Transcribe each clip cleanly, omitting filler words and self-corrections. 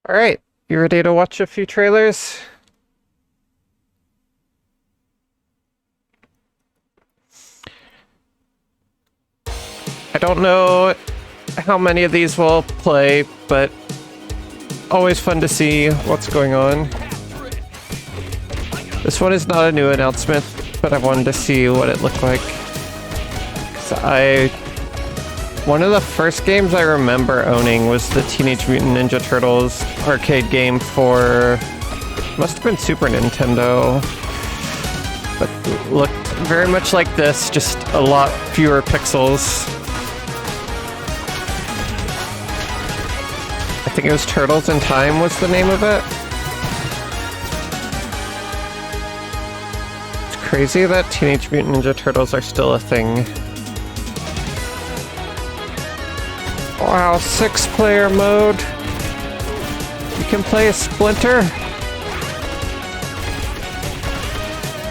All right, you ready to watch a few trailers? I don't know how many of these we'll play, but always fun to see what's going on. This one is not a new announcement, but I wanted to see what it looked like. One of the first games I remember owning was the Teenage Mutant Ninja Turtles arcade game for, must have been Super Nintendo, but looked very much like this, just a lot fewer pixels. I think it was Turtles in Time was the name of it. It's crazy that Teenage Mutant Ninja Turtles are still a thing. Wow, 6-player mode. You can play as Splinter.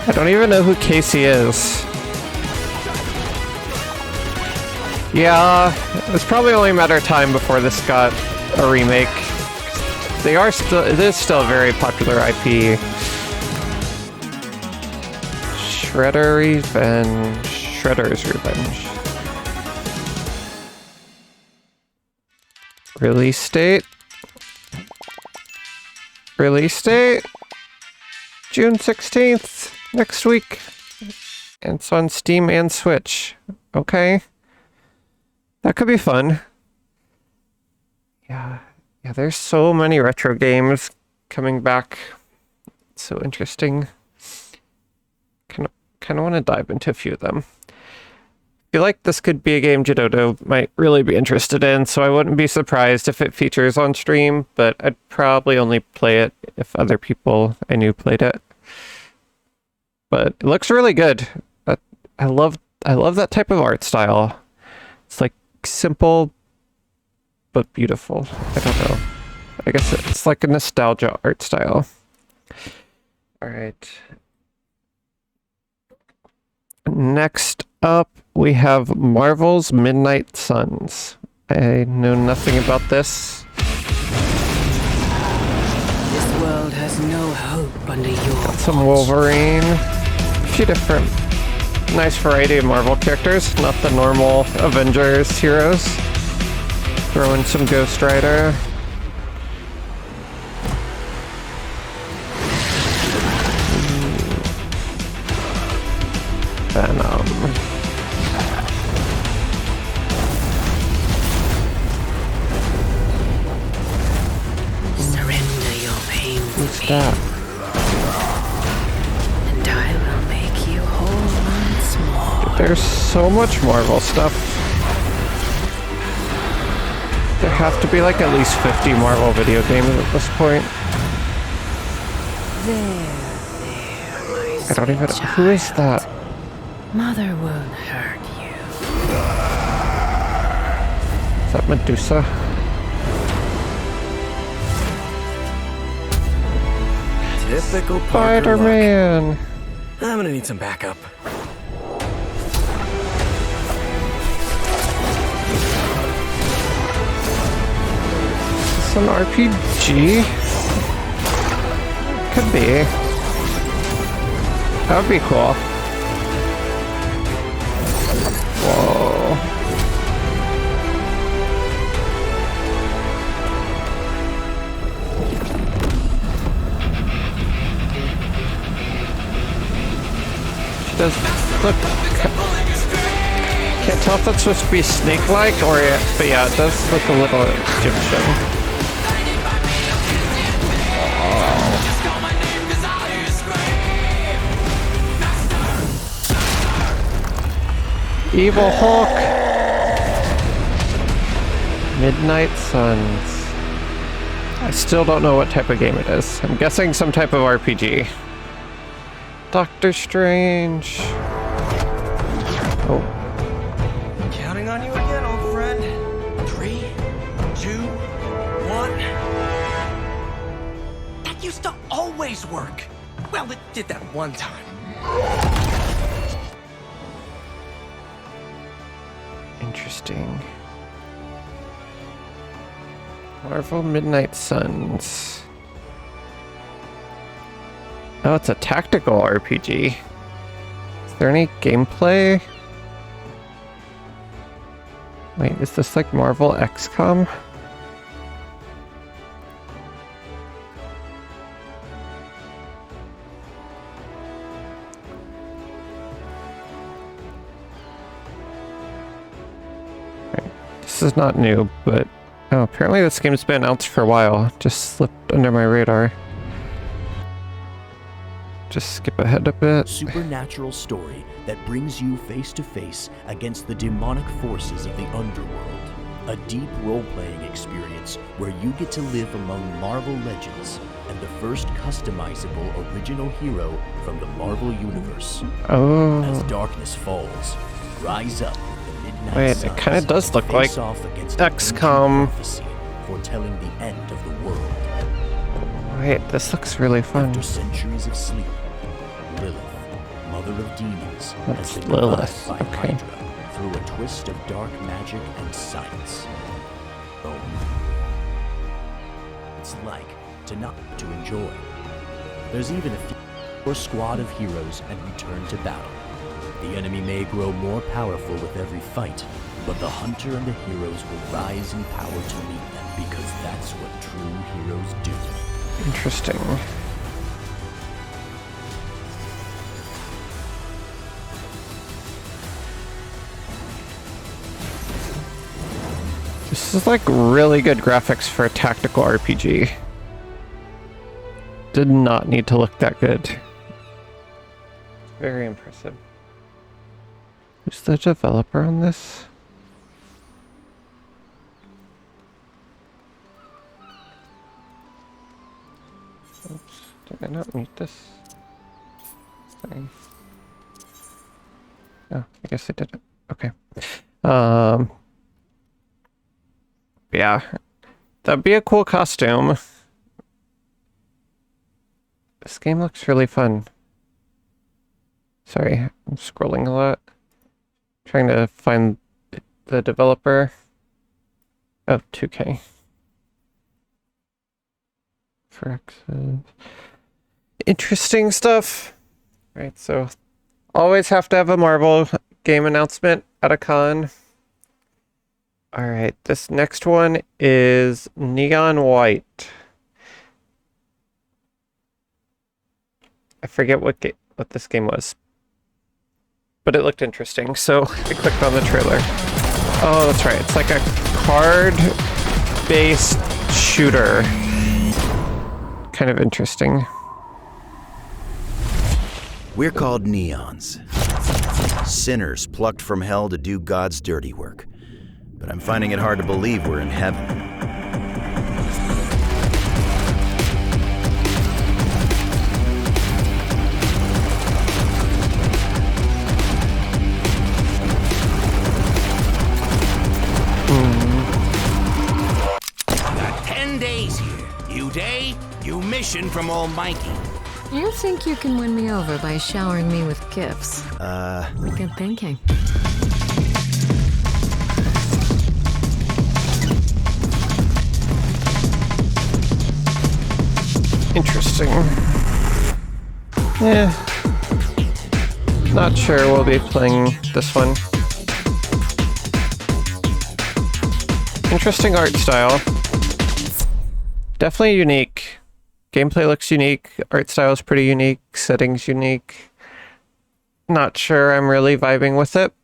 I don't even know who Casey is. Yeah, it's probably only a matter of time before this got a remake. It is still a very popular IP. Shredder's Revenge. Release date? June 16th, next week. And it's on Steam and Switch. Okay. That could be fun. Yeah, there's so many retro games coming back. It's so interesting. Kind of want to dive into a few of them. I feel like this could be a game Jidodo might really be interested in, so I wouldn't be surprised if it features on stream, but I'd probably only play it if other people I knew played it. But it looks really good. I love that type of art style. It's like simple but beautiful. I don't know. I guess it's like a nostalgia art style. All right. Next up, we have Marvel's Midnight Suns. I know nothing about this. This world has no hope under your Some Wolverine. A few different, nice variety of Marvel characters. Not the normal Avengers heroes. Throw in some Ghost Rider. Venom. surrender your pain to What's me, that? and I will make you whole once more. There's so much Marvel stuff. There have to be like at least 50 Marvel video games at this point. There, I don't even know. Who is that? Mother won't hurt you. Is that Medusa? Typical Parker luck. Spider-Man! I'm gonna need some backup. Is this an RPG? Could be. That would be cool. Whoa. She does look. Can't tell if that's supposed to be snake-like or, but yeah, it does look a little Egyptian. Evil Hulk! Midnight Suns. I still don't know what type of game it is. I'm guessing some type of RPG. Doctor Strange. Oh. Counting on you again, old friend. 3, 2, 1. That used to always work. Well, it did that one time. Interesting. Marvel Midnight Suns. Oh, it's a tactical RPG. Is there any gameplay? Wait, is this like Marvel XCOM? This is not new, but oh, apparently this game's been out for a while. Just slipped under my radar. Just skip ahead a bit. Supernatural story that brings you face to face against the demonic forces of the underworld. A deep role-playing experience where you get to live among Marvel legends and the first customizable original hero from the Marvel universe. Oh. As darkness falls, rise up with the midnight Wait, suns it kind of does look and like face off against an ancient XCOM. prophecy foretelling the end of the world. Wait, this looks really fun. After centuries of sleep, Lilith, mother of demons, That's has been Lilith, revived by okay. Hydra through a twist of dark magic and science. Oh, it's like to not to enjoy. There's even a squad of heroes and return to battle. The enemy may grow more powerful with every fight, but the hunter and the heroes will rise in power to meet them because that's what true heroes do. Interesting. This is like really good graphics for a tactical RPG. Did not need to look that good. Very impressive. Who's the developer on this? Oops, did I not mute this? Sorry. Oh, I guess I did it. Okay. Yeah. That'd be a cool costume. This game looks really fun. Sorry, I'm scrolling a lot. Trying to find the developer. Oh, 2K. For X's. Interesting stuff. Right, so always have to have a Marvel game announcement at a con. Alright, this next one is Neon White. I forget what this game was, but it looked interesting, so I clicked on the trailer. Oh, that's right. It's like a card-based shooter. Kind of interesting. We're called neons. Sinners plucked from hell to do God's dirty work. But I'm finding it hard to believe we're in heaven. Got 10 days here. You day, you mission from Almighty. You think you can win me over by showering me with gifts? Good thinking. Interesting. Yeah. Not sure we'll be playing this one. Interesting art style. Definitely unique. Gameplay looks unique. Art style is pretty unique. Settings unique. Not sure I'm really vibing with it.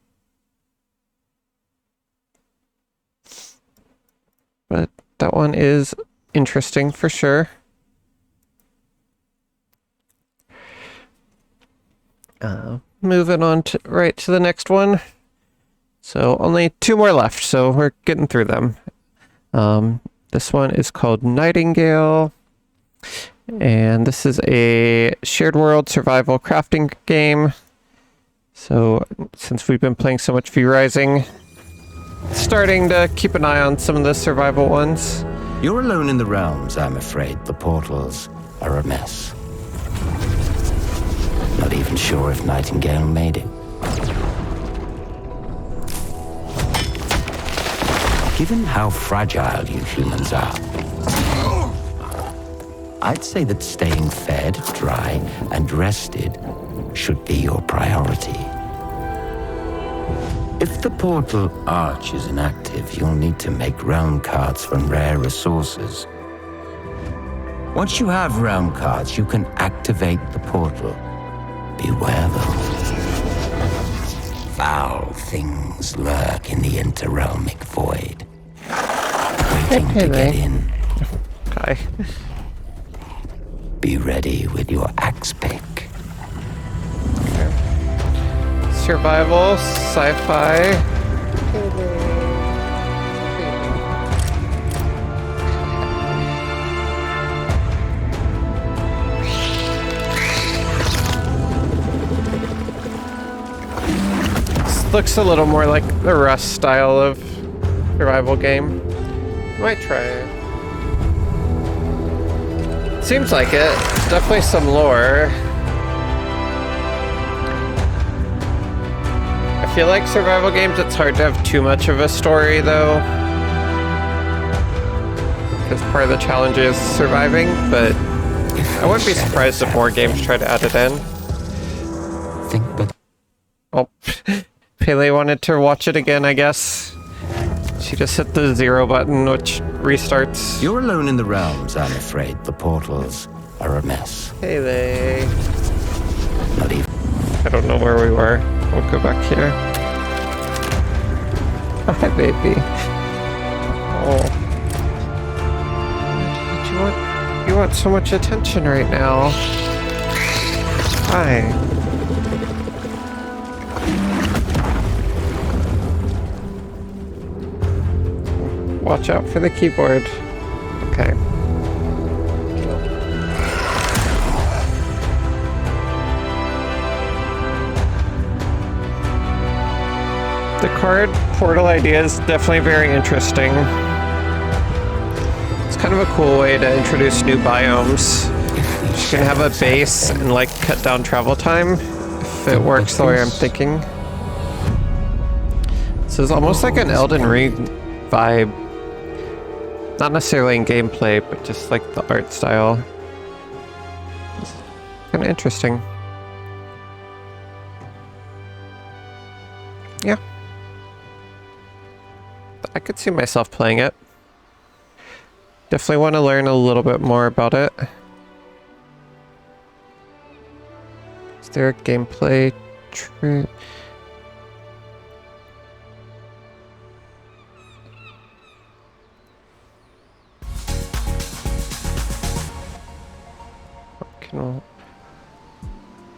But that one is interesting for sure. Moving on to right to the next one. So only 2 more left, so we're getting through them. This one is called Nightingale, and this is a shared world survival crafting game. So since we've been playing so much V Rising, starting to keep an eye on some of the survival ones. You're alone in the realms, I'm afraid. The portals are a mess. Not even sure if Nightingale made it. Given how fragile you humans are, I'd say that staying fed, dry, and rested should be your priority. If the portal arch is inactive, you'll need to make realm cards from rare resources. Once you have realm cards, you can activate the portal. Beware though. Foul things lurk in the interrealmic void, waiting to get in. Okay. Be ready with your axe pick. Survival, sci-fi. This looks a little more like the Rust style of survival game. Might try it. Seems like it. It's definitely some lore. I feel like survival games, it's hard to have too much of a story, though. Because part of the challenge is surviving, but I wouldn't be surprised if more games try to add it in. Oh, Pele wanted to watch it again, I guess. She just hit the 0 button, which restarts. You're alone in the realms, I'm afraid. The portals are a mess. Pele. Not even. I don't know where we were. We'll go back here. Hi, baby. Oh. You want so much attention right now. Hi. Watch out for the keyboard. Okay. The card portal idea is definitely very interesting. It's kind of a cool way to introduce new biomes. You can have a base and like cut down travel time if it works the way I'm thinking. This is almost like an Elden Ring vibe. Not necessarily in gameplay, but just like the art style. It's kind of interesting. Yeah. I could see myself playing it. Definitely want to learn a little bit more about it. Is there a gameplay tree?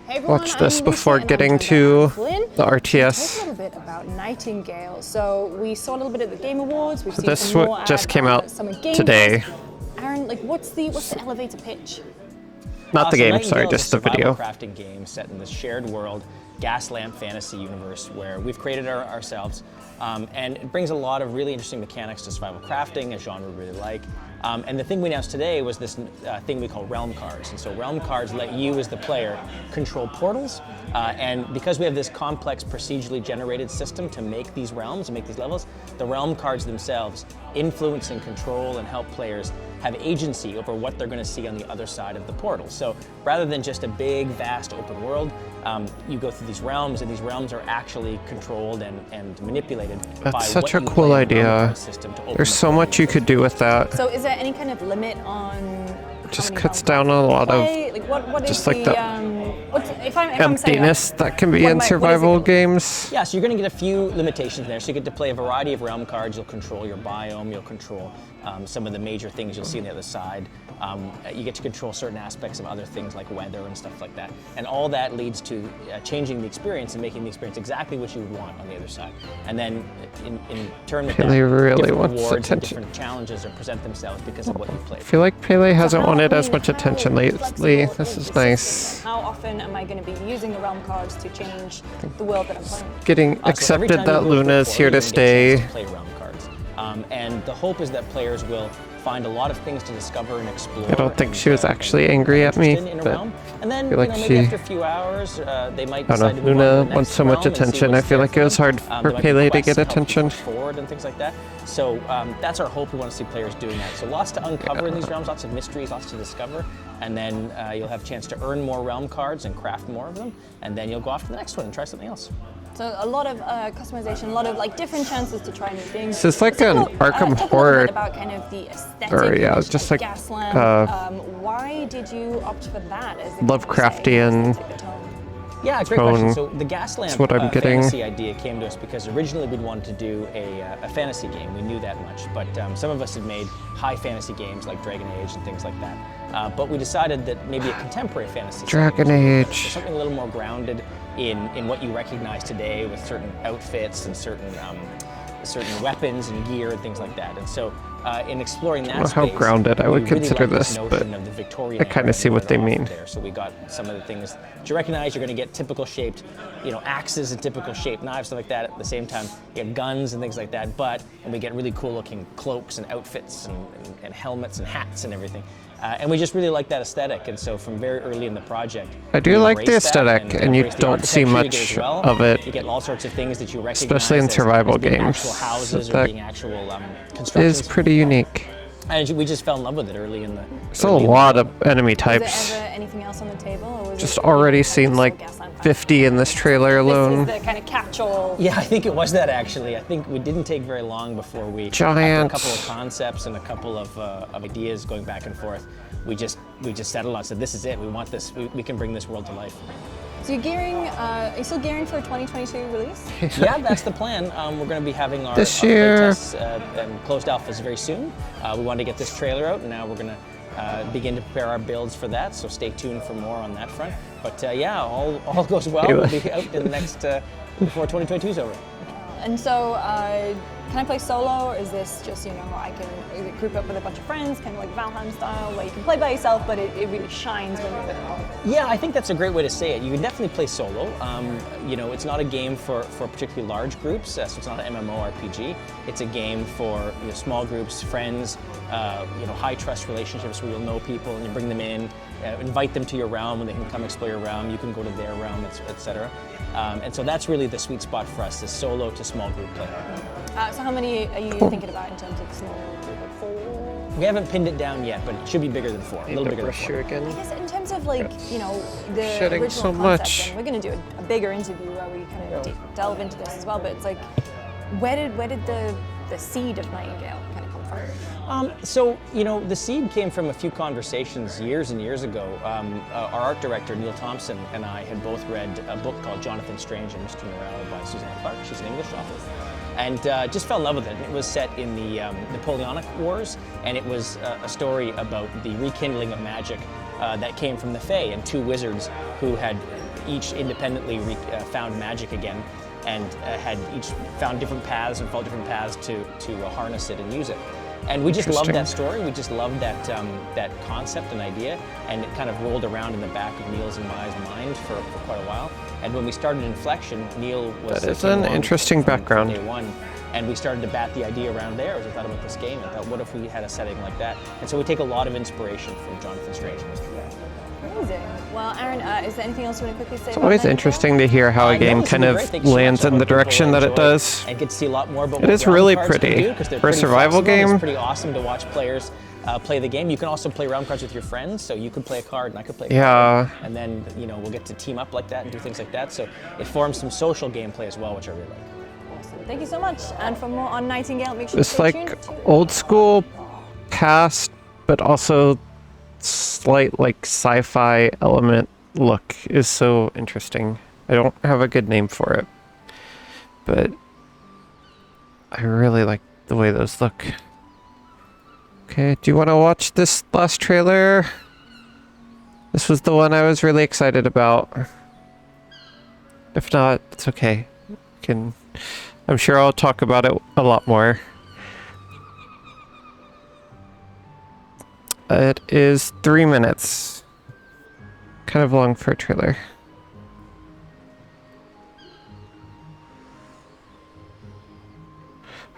Hey everyone, watch this I'm before Lisa, getting and I'm to Flynn. the RTS. Talk a little bit about Nightingale. So we saw a little bit at the Game Awards. We've seen This some more just at, came out Summer Game today. Fest. Aaron, like, what's the elevator pitch? Not the So game, sorry, Nightingale is just a the video. survival crafting game set in this shared world, Gaslamp fantasy universe where we've created ourselves. And it brings a lot of really interesting mechanics to survival crafting, a genre we really like. And the thing we announced today was this thing we call realm cards. And so realm cards let you as the player control portals. And because we have this complex procedurally generated system to make these realms and make these levels, the realm cards themselves influence and control and help players have agency over what they're going to see on the other side of the portal. So rather than just a big, vast open world, you go through these realms, and these realms are actually controlled and manipulated by That's such what a you cool play in the realm idea. card system to open There's the so portal much you could do with that. So is there any kind of limit on Just how many cuts realm down cards a you lot can of play? Like what just is like the, the if I'm saying emptiness that can be what in what is it survival called? games. Yeah, so you're going to get a few limitations there. So you get to play a variety of realm cards. You'll control your biome. You'll control some of the major things you'll see on the other side. You get to control certain aspects of other things like weather and stuff like that. And all that leads to changing the experience and making the experience exactly what you would want on the other side. And then in turn with that, Pele really different wants rewards and attention. different challenges are present themselves because of what you played. I feel like Pele hasn't how- wanted I as mean, much how attention lately. flexible This is is the nice. system? How often am I going to be using the realm cards to change the world that I'm playing? Getting So every accepted time you that go through a Luna's portal, here you're to gonna get a chance stay. to play realm cards. And the hope is that players will find a lot of things to discover and explore. I don't think and, she was actually angry at me, in a but realm. And then, I feel like maybe she... after a few hours, they might I decide don't to know, move on to the Luna next wants so much realm and see attention. I what's feel there like it was them. hard There for might be Pele to quests get to help you attention. push forward and things like that. So that's our hope. We want to see players doing that. So lots to uncover in these realms, lots of mysteries, lots to discover, and then you'll have a chance to earn more realm cards and craft more of them, and then you'll go off to the next one and try something else. So a lot of customization, a lot of like different chances to try new things. So it's like an Arkham talk a horror. little bit about kind of the aesthetic. Or, yeah, of just like, Gaslamp. Why did you opt for that? As the Lovecraftian. Yeah, great question. So the Gaslamp what I'm getting. fantasy idea came to us because originally we'd wanted to do a fantasy game. We knew that much, but some of us had made high fantasy games like Dragon Age and things like that. But we decided that maybe a contemporary fantasy Dragon Age. something a little more grounded in what you recognize today with certain outfits and certain weapons and gear and things like that. And so in exploring that how space, grounded I would we really consider liked this, notion but of the Victorian I kind era of see and what they it mean. offered there. So we got some of the things that you recognize. You're going to get typical shaped, axes and typical shaped knives, stuff like that. At the same time, you get guns and things like that. And we get really cool looking cloaks and outfits and helmets and hats and everything. And we just really like that aesthetic. And so from very early in the project, I do we like the embraced that aesthetic, and you embraced the don't see architecture. You much get as well. of it, You get all sorts of things that you recognize, especially in survival as being games. actual houses So or that being actual It constructions. is pretty unique. And we just fell in love with it early in the. There's a lot of enemy Was types. there ever anything else on the table, or was Just it already kind of seen like Gaslamp? 50 in this trailer This alone. is the kind of catch-all. Yeah, I think it was that actually. I think we didn't take very long before we, after a Giants. couple of concepts and a couple of ideas going back and forth, we just settled on, said this is it. We want this. We can bring this world to life. So you're gearing, are you still gearing for a 2022 release? Yeah, that's the plan. We're going to be having our This our year. playtests and closed alphas very soon. We wanted to get this trailer out, and now we're going to begin to prepare our builds for that. So stay tuned for more on that front. But yeah, all goes well. We'll be out in the next before 2022 is over. And so, can I play solo, or is this just, I can group up with a bunch of friends, kind of like Valheim style, where you can play by yourself, but it really shines when you're with them? Yeah, I think that's a great way to say it. You can definitely play solo. It's not a game for particularly large groups, so it's not an MMORPG. It's a game for small groups, friends, high trust relationships where you'll know people and you bring them in, invite them to your realm, and they can come explore your realm. You can go to their realm, etc. And so that's really the sweet spot for us, is solo to small group play. So how many are you thinking about in terms of small group of 4? We haven't pinned it down yet, but it should be bigger than 4, a little bigger than 4. I guess in terms of the Shedding original so concept, much. and we're going to do a bigger interview where we kind of delve into this as well, but it's like, where did the seed of Nightingale kind of come from? So the seed came from a few conversations years and years ago. Our art director, Neil Thompson, and I had both read a book called Jonathan Strange and Mr. Morale by Susanna Clark. She's an English author. And just fell in love with it. It was set in the Napoleonic Wars, and it was a story about the rekindling of magic that came from the Fae and 2 wizards who had each independently found magic again, and had each found different paths and followed different paths to harness it and use it. And we just loved that story. We just loved that concept and idea, and it kind of rolled around in the back of Neil's and my mind for quite a while. And when we started Inflection, Neil was... That is an interesting background. Day one, and we started to bat the idea around there as we thought about this game. I thought, what if we had a setting like that? And so we take a lot of inspiration from Jonathan Strange and Mr. Morale. Amazing. Well, Aaron, is there anything else you want to quickly say? It's always interesting to hear how a game kind of lands in the direction that it does. And get to see a lot more about It is really pretty. For a survival game, it's pretty awesome to watch players play the game. You can also play realm cards with your friends, so you could play a card and I could play a card. And then, we'll get to team up like that and do things like that. So it forms some social gameplay as well, which I really like. Awesome. Thank you so much. And for more on Nightingale, make sure it's to stay like tuned to old school cast, but also slight sci-fi element look is so interesting. I don't have a good name for it, but I really like the way those look. Okay, do you want to watch this last trailer? This was the one I was really excited about. If not, it's okay. I'm sure I'll talk about it a lot more. It is 3 minutes. Kind of long for a trailer.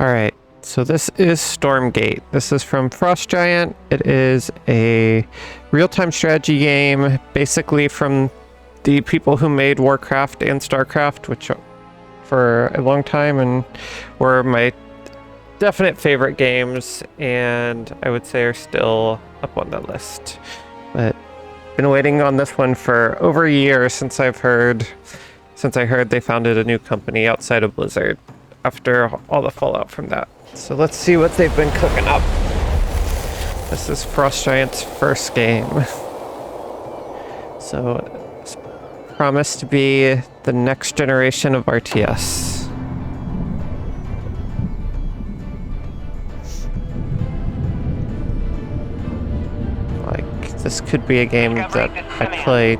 Alright, So this is Stormgate. This is from Frost Giant. It is a real-time strategy game, basically from the people who made Warcraft and StarCraft, which for a long time and were my definite favorite games, and I would say are still up on the list. But been waiting on this one for over a year since I heard they founded a new company outside of Blizzard after all the fallout from that. So let's see what they've been cooking up. This is Frost Giant's first game. So it's promised to be the next generation of RTS. This could be a game that I play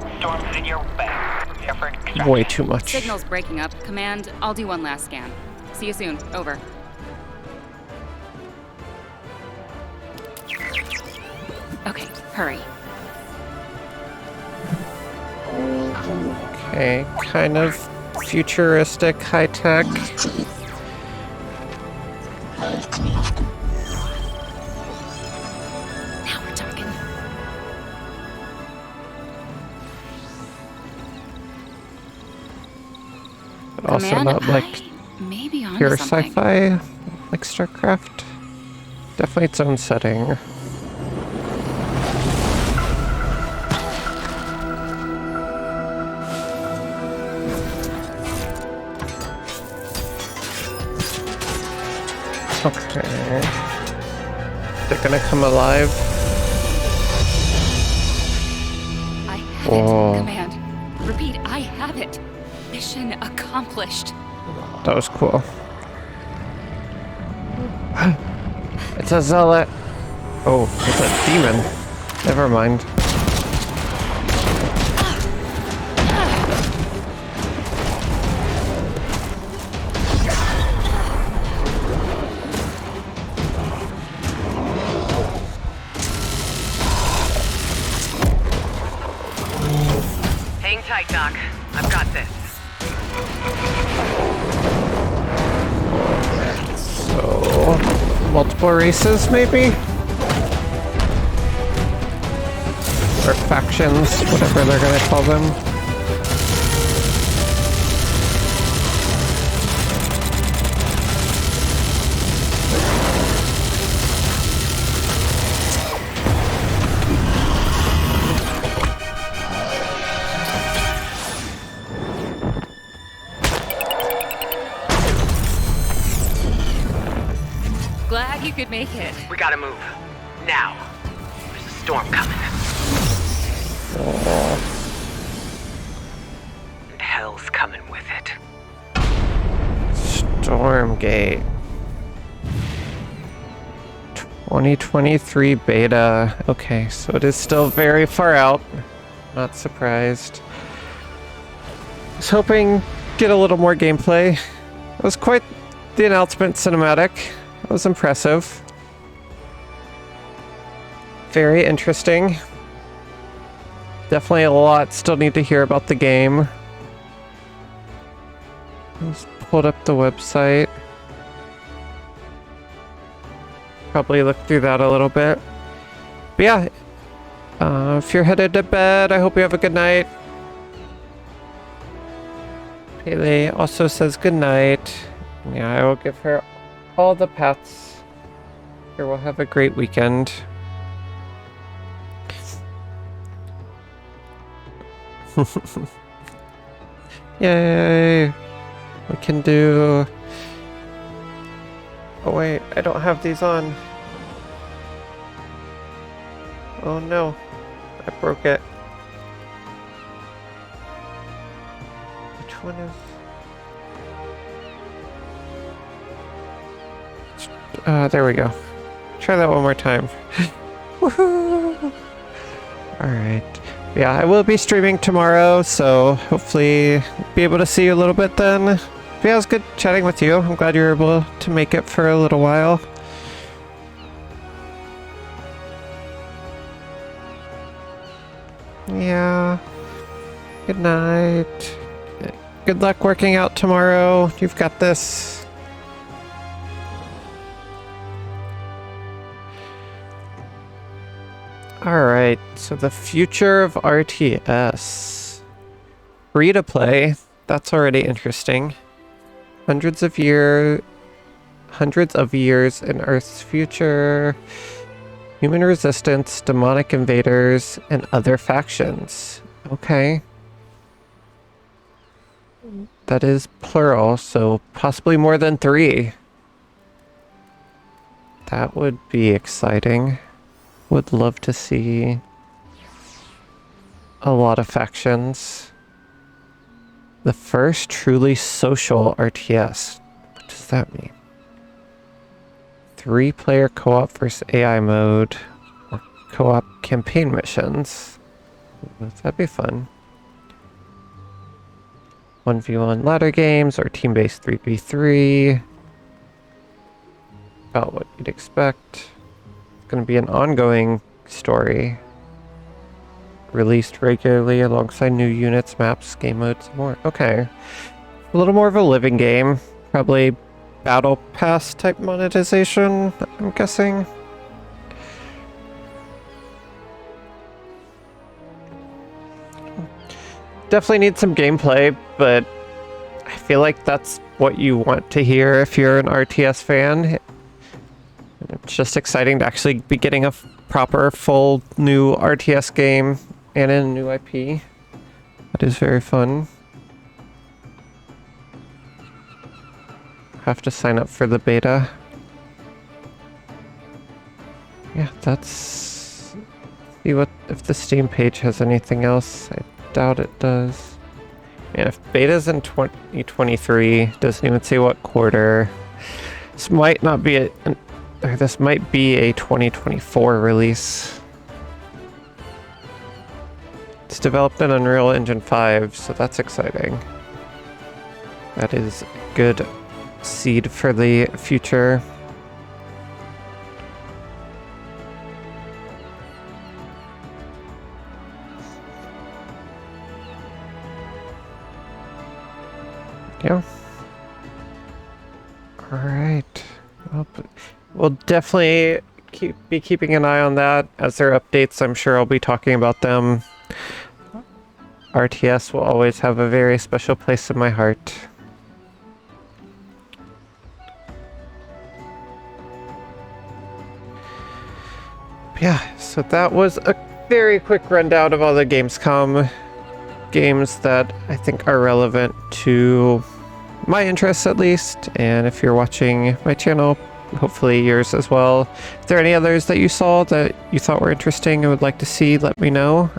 way too much. Signal's breaking up. Command, I'll do one last scan. See you soon. Over. Okay, hurry. Okay, kind of futuristic, high-tech. Now we're talking. But also Command, not like I may be onto pure something. sci-fi, like StarCraft. Definitely its own setting. Okay. They're gonna come alive. I have Whoa. it, Command. Repeat, I have it. Mission accomplished. That was cool. It's a zealot. Oh, it's a demon. Never mind. Hang tight, Doc. I've got this. So, multiple races, maybe? Or factions, whatever they're gonna call them. Glad you could make it. We gotta move. Now. There's a storm coming. And hell's coming with it. Stormgate. 2023 beta. Okay, so it is still very far out. Not surprised. I was hoping get a little more gameplay. It was quite the announcement cinematic. It was impressive. Very interesting. Definitely a lot still need to hear about the game. Just pulled up the website. Probably look through that a little bit. But yeah, if you're headed to bed, I hope you have a good night. Pele also says good night. Yeah, I will give her all the pets. Here, we'll have a great weekend. Yay! We can do... Oh wait, I don't have these on. Oh no, I broke it. Which one is... there we go. Try that one more time. Woohoo! Alright. Yeah, I will be streaming tomorrow, so hopefully be able to see you a little bit then. But yeah, it was good chatting with you. I'm glad you were able to make it for a little while. Yeah. Good night. Good luck working out tomorrow. You've got this. Alright, so the future of RTS. Free to play. That's already interesting. Hundreds of years in Earth's future. Human resistance, demonic invaders, and other factions. Okay. That is plural, so possibly more than 3. That would be exciting. Would love to see a lot of factions. The first truly social RTS. What does that mean? 3-player co-op versus AI mode, or co-op campaign missions. That'd be fun. 1v1 ladder games or team-based 3v3. About what you'd expect. It's going to be an ongoing story. Released regularly alongside new units, maps, game modes, and more. Okay. A little more of a living game. Probably battle pass type monetization, I'm guessing. Definitely need some gameplay, but I feel like that's what you want to hear if you're an RTS fan. It's just exciting to actually be getting a proper, full, new RTS game and in a new IP. That is very fun. Have to sign up for the beta. Yeah, that's... See what if the Steam page has anything else. I doubt it does. And if beta's in 2023, doesn't even say what quarter. This might not be this might be a 2024 release. It's developed in Unreal Engine 5, so that's exciting. That is good seed for the future. Yeah. All right. Well, we'll definitely be keeping an eye on that. As there are updates, I'm sure I'll be talking about them. RTS will always have a very special place in my heart. Yeah, so that was a very quick rundown of all the Gamescom games that I think are relevant to my interests at least, and if you're watching my channel, hopefully yours as well. If there are any others that you saw that you thought were interesting and would like to see, let me know.